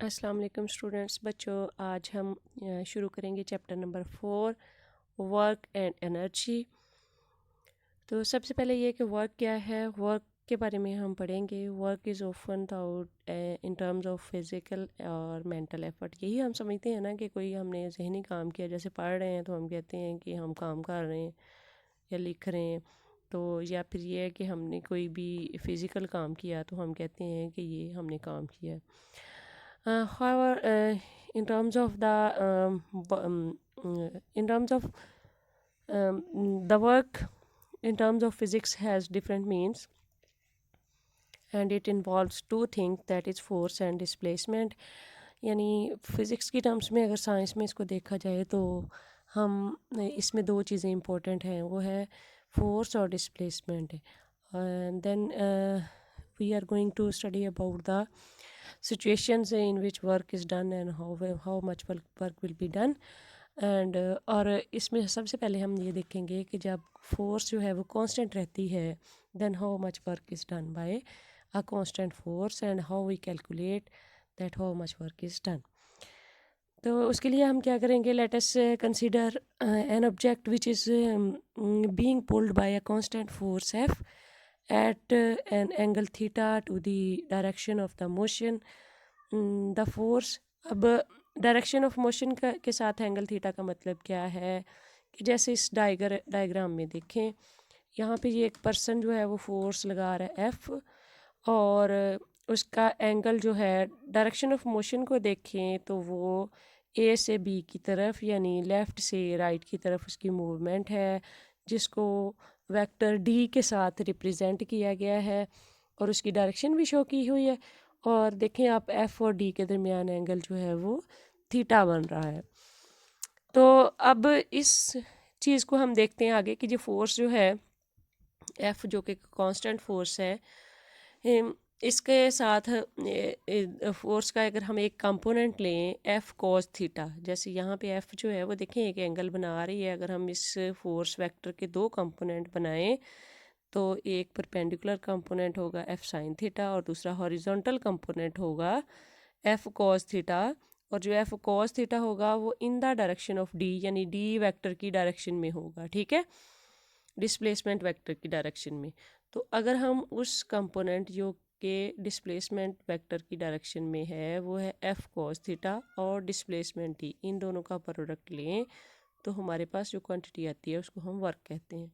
अस्सलाम वालेकुम स्टूडेंट्स बच्चों। आज हम शुरू करेंगे chapter number 4 work and energy. तो सबसे पहले ये कि वर्क क्या है। वर्क के बारे में हम पढ़ेंगे। Work is often out in terms of physical और मेंटल एफर्ट। यही हम समझते हैं ना कि कोई हमने जहनी काम किया, जैसे पढ़ रहे हैं तो हम कहते हैं कि हम काम कर रहे हैं या लिख रहे हैं। तो या फिर ये है कि हमने कोई भी फ़िज़िकल काम किया तो हम कहते हैं कि ये हमने काम किया। However, in terms of in terms of the work, in terms of physics has different means, and it involves two things, that is force and displacement. यानी फ़िज़िक्स की टर्म्स में अगर साइंस में इसको देखा जाए तो हम इसमें दो चीज़ें इंपॉर्टेंट हैं, वो है फोर्स और displacement. And then we are going to study about the situations in which work is done and how much work will be done and और इसमें सबसे पहले हम ये देखेंगे कि जब फोर्स जो है वो कांस्टेंट रहती है then how much work is done by a constant force and how we calculate that how much work is done. तो उसके लिए हम क्या करेंगे, let us consider an object which is being pulled by a constant force F at an angle theta to the direction of the motion. The force, अब direction of motion का के साथ एंगल थीटा का मतलब क्या है कि जैसे इस डायग्राम में देखें, यहाँ पे ये एक पर्सन जो है वो फोर्स लगा रहा है F और उसका एंगल जो है, डायरेक्शन ऑफ मोशन को देखें तो वो ए से बी की तरफ यानी लेफ़्ट से राइट की तरफ उसकी मूवमेंट है, जिसको वेक्टर डी के साथ रिप्रेजेंट किया गया है और उसकी डायरेक्शन भी शो की हुई है। और देखें आप एफ़ और डी के दरमियान एंगल जो है वो थीटा बन रहा है। तो अब इस चीज़ को हम देखते हैं आगे कि जो फोर्स जो है एफ़, जो कि कांस्टेंट फोर्स है, इसके साथ फोर्स का अगर हम एक कंपोनेंट लें एफ़ कॉस थीटा, जैसे यहाँ पे एफ़ जो है वो देखें एक एंगल बना रही है। अगर हम इस फोर्स वेक्टर के दो कंपोनेंट बनाएं तो एक परपेंडिकुलर कंपोनेंट होगा एफ़ साइन थीटा और दूसरा हॉरिजॉन्टल कंपोनेंट होगा एफ़ कॉस थीटा। और जो एफ़ कॉस थीटा होगा वो in the direction of D यानी डी वेक्टर की डायरेक्शन में होगा, ठीक है, डिस्प्लेसमेंट वेक्टर की डायरेक्शन में। तो अगर हम उस कंपोनेंट जो के डिस्प्लेसमेंट वेक्टर की डायरेक्शन में है वो है एफ़ कॉस थीटा और डिस्प्लेसमेंट डी, इन दोनों का प्रोडक्ट लें तो हमारे पास जो क्वांटिटी आती है उसको हम वर्क कहते हैं।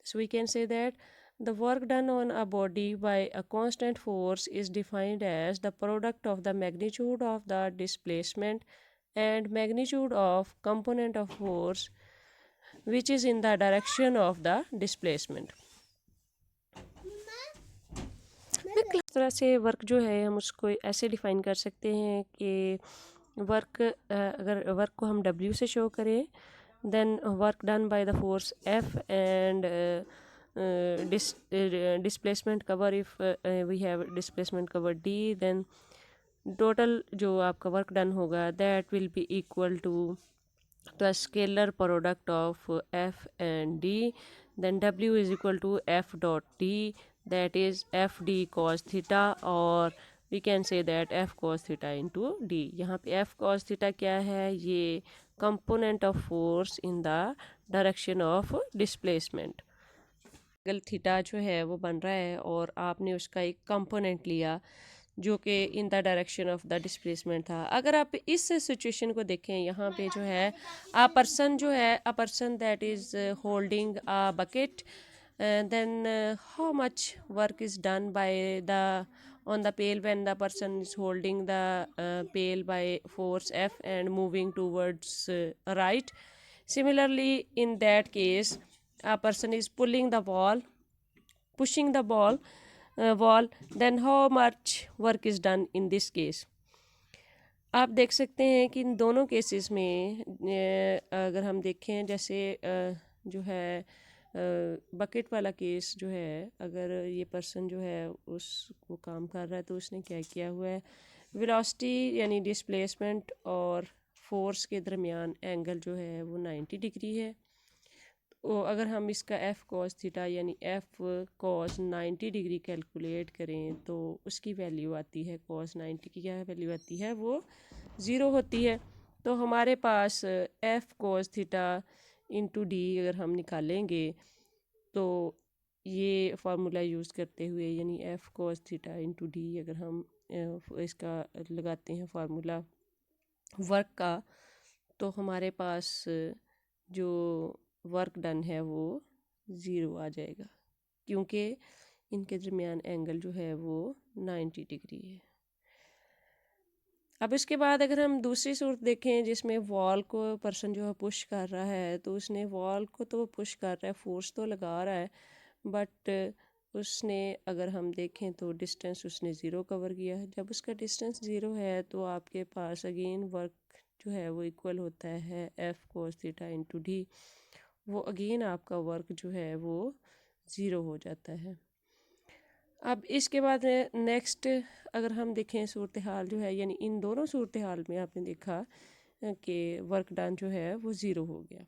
So we can say that the work done on a body by a constant force is defined as the product of the magnitude of the displacement and magnitude of component of force which is in the direction of the displacement. इस तरह से work जो है हम उसको ऐसे define कर सकते हैं कि वर्क, अगर वर्क को हम W से शो करें, then work done by the force F and displacement cover, if we have displacement cover D, then total जो आपका वर्क डन होगा that will be equal to the scalar product of F and D. Then W is equal to F dot D, that is F D cos theta, or we can say that F cos theta into D. यहाँ पे F cos theta क्या है, ये component of force in the direction of displacement. Angle theta जो है वो बन रहा है और आपने उसका एक कंपोनेंट लिया जो कि in the direction of the displacement था। अगर आप इस सिचुएशन को देखें, यहाँ पे जो है अ पर्सन जो है, a person that is holding a bucket, then how much work is done by the on the pail when the person is holding the pail by force F and moving towards right. Similarly, in that case, a person is pushing the wall, then how much work is done in this case. आप देख सकते हैं कि इन दोनों cases में अगर हम देखें, जैसे जो है बकेट वाला केस जो है, अगर ये पर्सन जो है उसको काम कर रहा है तो उसने क्या किया हुआ है, वेलोसिटी यानी डिस्प्लेसमेंट और फोर्स के दरमियान एंगल जो है वो 90 डिग्री है। अगर हम इसका एफ़ कॉस थीटा यानी एफ़ कॉस 90 डिग्री कैलकुलेट करें तो उसकी वैल्यू आती है, कॉस 90 की क्या वैल्यू आती है, वो ज़ीरो होती है। तो हमारे पास F cos theta into D अगर हम निकालेंगे तो ये फार्मूला यूज़ करते हुए यानी F cos theta into D अगर हम इसका लगाते हैं फार्मूला वर्क का, तो हमारे पास जो वर्क डन है वो ज़ीरो आ जाएगा, क्योंकि इनके दरमियान एंगल जो है वो 90 डिग्री है। अब इसके बाद अगर हम दूसरी सूरत देखें जिसमें वॉल को पर्सन जो है पुश कर रहा है, तो उसने वॉल को तो पुश कर रहा है, फोर्स तो लगा रहा है, बट उसने अगर हम देखें तो डिस्टेंस उसने ज़ीरो कवर किया है। जब उसका डिस्टेंस ज़ीरो है तो आपके पास अगेन वर्क जो है वो इक्वल होता है F cos theta into D. वो अगेन आपका वर्क जो है वो ज़ीरो हो जाता है। अब इसके बाद नेक्स्ट अगर हम देखें सूरत हाल जो है, यानी इन दोनों सूरत हाल में आपने देखा कि वर्क डन जो है वो ज़ीरो हो गया।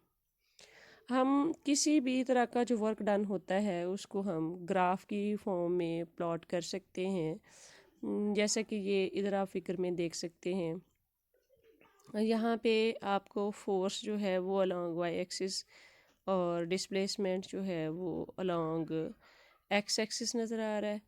हम किसी भी तरह का जो वर्क डन होता है उसको हम ग्राफ की फॉर्म में प्लॉट कर सकते हैं। जैसे कि ये इधर आप फिगर में देख सकते हैं, यहाँ पे आपको फोर्स जो है वो अलॉन्ग वाई एक्सिस और डिस्प्लेसमेंट जो है वो अलॉन्ग एक्स एक्सिस नज़र आ रहा है।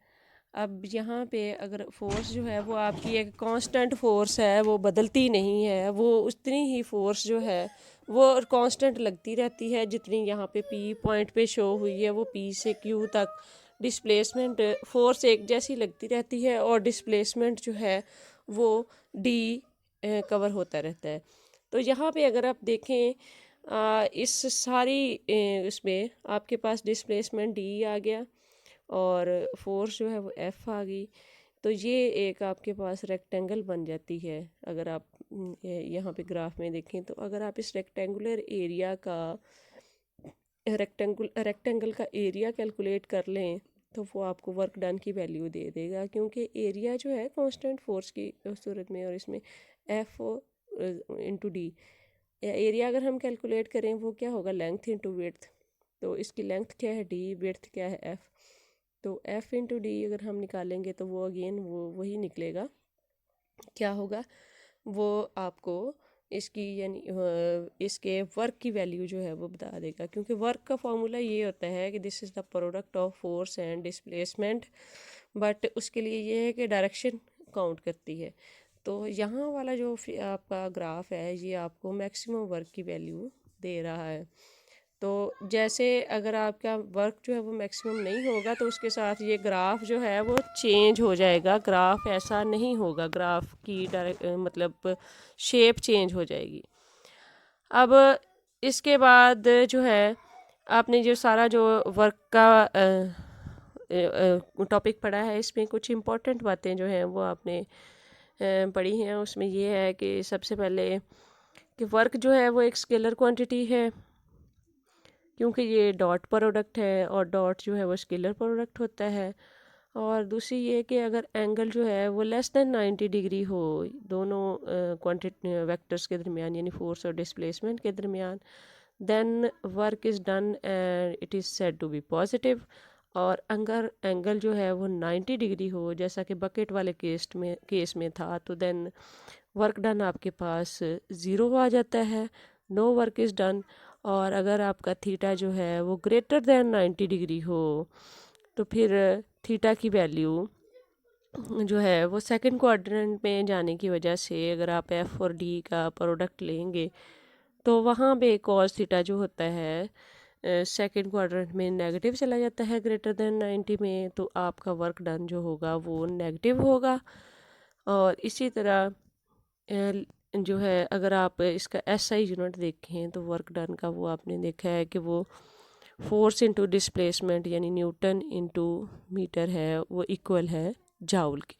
अब यहाँ पे अगर फोर्स जो है वो आपकी एक कांस्टेंट फोर्स है, वो बदलती नहीं है, वो उतनी ही फोर्स जो है वो कांस्टेंट लगती रहती है जितनी यहाँ पे पी पॉइंट पे शो हुई है, वो पी से क्यू तक डिस्प्लेसमेंट फोर्स एक जैसी लगती रहती है और डिस्प्लेसमेंट जो है वो डी कवर होता रहता है। तो यहाँ पे अगर आप देखें इस सारी इसमें आपके पास डिस्प्लेसमेंट डी आ गया और फोर्स जो है वो एफ़ आ गई, तो ये एक आपके पास रेक्टेंगल बन जाती है। अगर आप यहाँ पे ग्राफ में देखें तो अगर आप इस रेक्टेंगुलर एरिया का रेक्टेंगल का एरिया कैलकुलेट कर लें तो वो आपको वर्क डन की वैल्यू दे देगा, क्योंकि एरिया जो है कांस्टेंट फोर्स की सूरत में और इसमें एफ इंटू डी। एरिया अगर हम कैलकुलेट करें वो क्या होगा, लेंथ इंटू विड्थ। तो इसकी लेंथ क्या है डी, विड्थ क्या है एफ़। तो एफ़ इंटू डी अगर हम निकालेंगे तो वो अगेन वो वही निकलेगा, क्या होगा वो आपको इसकी यानी इसके वर्क की वैल्यू जो है वो बता देगा, क्योंकि वर्क का फॉर्मूला ये होता है कि this is the product of force and displacement, but उसके लिए ये है कि डायरेक्शन काउंट करती है। तो यहाँ वाला जो आपका ग्राफ है ये आपको मैक्सिमम वर्क की वैल्यू दे रहा है। तो जैसे अगर आपका वर्क जो है वो मैक्सिमम नहीं होगा तो उसके साथ ये ग्राफ जो है वो चेंज हो जाएगा, ग्राफ ऐसा नहीं होगा, ग्राफ की मतलब शेप चेंज हो जाएगी। अब इसके बाद जो है आपने जो सारा जो वर्क का टॉपिक पढ़ा है, इसमें कुछ इम्पोर्टेंट बातें जो हैं वो आपने पढ़ी हैं। उसमें ये है कि सबसे पहले कि वर्क जो है वो एक स्केलर क्वांटिटी है, क्योंकि ये डॉट प्रोडक्ट है और डॉट जो है वो स्केलर प्रोडक्ट होता है। और दूसरी ये कि अगर एंगल जो है वो लेस देन 90 डिग्री हो दोनों क्वांटिटी वेक्टर्स के दरमियान यानी फोर्स और डिस्प्लेसमेंट के दरमियान, then work is done and it is said to be positive. और अगर एंगल जो है वो 90 डिग्री हो जैसा कि बकेट वाले केस में था, तो देन वर्क डन आपके पास ज़ीरो आ जाता है, नो वर्क इज़ डन। और अगर आपका थीटा जो है वो ग्रेटर देन 90 डिग्री हो तो फिर थीटा की वैल्यू जो है वो सेकंड क्वाड्रेंट में जाने की वजह से अगर आप एफ़ और डी का प्रोडक्ट लेंगे तो वहाँ पे कॉस थीटा जो होता है सेकंड क्वाड्रेंट में नेगेटिव चला जाता है ग्रेटर देन 90 में, तो आपका वर्क डन जो होगा वो नेगेटिव होगा। और इसी तरह जो है अगर आप इसका एसआई यूनिट देखें तो वर्क डन का वो आपने देखा है कि वो फोर्स इंटू डिस्प्लेसमेंट यानी न्यूटन इंटू मीटर है, वो इक्वल है जाउल के।